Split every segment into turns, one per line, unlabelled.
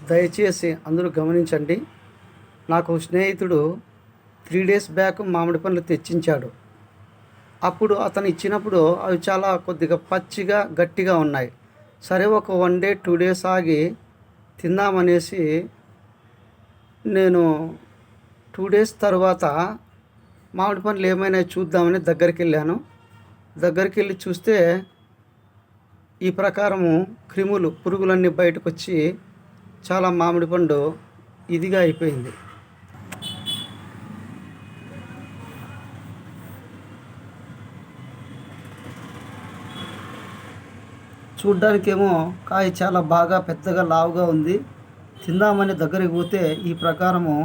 దయచేసి అందరూ గమనించండి. నాకు స్నేహితుడు 3 డేస్ బ్యాక్ మామిడి పండ్లు తెచ్చించాడు. అప్పుడు అతను ఇచ్చినప్పుడు అవి చాలా కొద్దిగా పచ్చిగా గట్టిగా ఉన్నాయి. సరే, ఒక 1 డే 2 డేస్ ఆగి తిందామనేసి నేను 2 డేస్ తర్వాత మామిడి పండ్లు ఏమైనా చూద్దామని దగ్గరికి వెళ్ళాను. దగ్గరికి వెళ్ళి చూస్తే ఈ ప్రకారము క్రిములు పురుగులన్నీ బయటకు వచ్చి చాలా మామిడి పండు ఇదిగా అయిపోయింది. చూడ్డానికేమో కాయ చాలా బాగా పెద్దగా లావుగా ఉంది. తిందామని దగ్గరికి పోతే ఈ ప్రకారము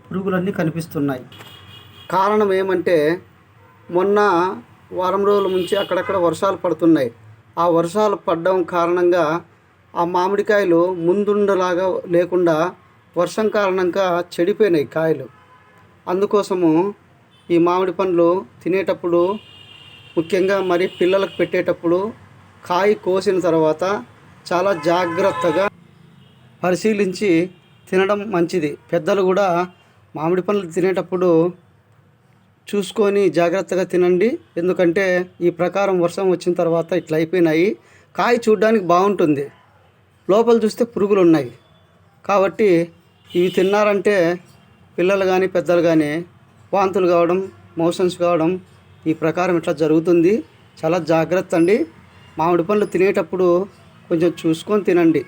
పురుగులన్నీ కనిపిస్తున్నాయి. కారణం ఏమంటే మొన్న వారం రోజుల నుంచి అక్కడక్కడ వర్షాలు పడుతున్నాయి. ఆ వర్షాలు పడడం కారణంగా ఆ మామిడికాయలు ముందుండలాగా లేకుండా వర్షం కారణంగా చెడిపోయినాయి కాయలు. అందుకోసము ఈ మామిడి పండ్లు తినేటప్పుడు, ముఖ్యంగా మరి పిల్లలకు పెట్టేటప్పుడు కాయ కోసిన తర్వాత చాలా జాగ్రత్తగా పరిశీలించి తినడం మంచిది. పెద్దలు కూడా మామిడి పండ్లు తినేటప్పుడు చూసుకొని జాగ్రత్తగా తినండి. ఎందుకంటే ఈ ప్రకారం వర్షం వచ్చిన తర్వాత ఇట్లా అయిపోయినాయి. కాయ చూడడానికి బాగుంటుంది, లోపల చూస్తే పురుగులు ఉన్నాయి. కాబట్టి ఇవి తిన్నారంటే పిల్లలు కానీ పెద్దలు కానీ వాంతులు కావడం, మోషన్స్ కావడం ఈ ప్రకారం ఇట్లా జరుగుతుంది. చాలా జాగ్రత్త అండి. మామిడి పండ్లు తినేటప్పుడు కొంచెం చూసుకొని తినండి.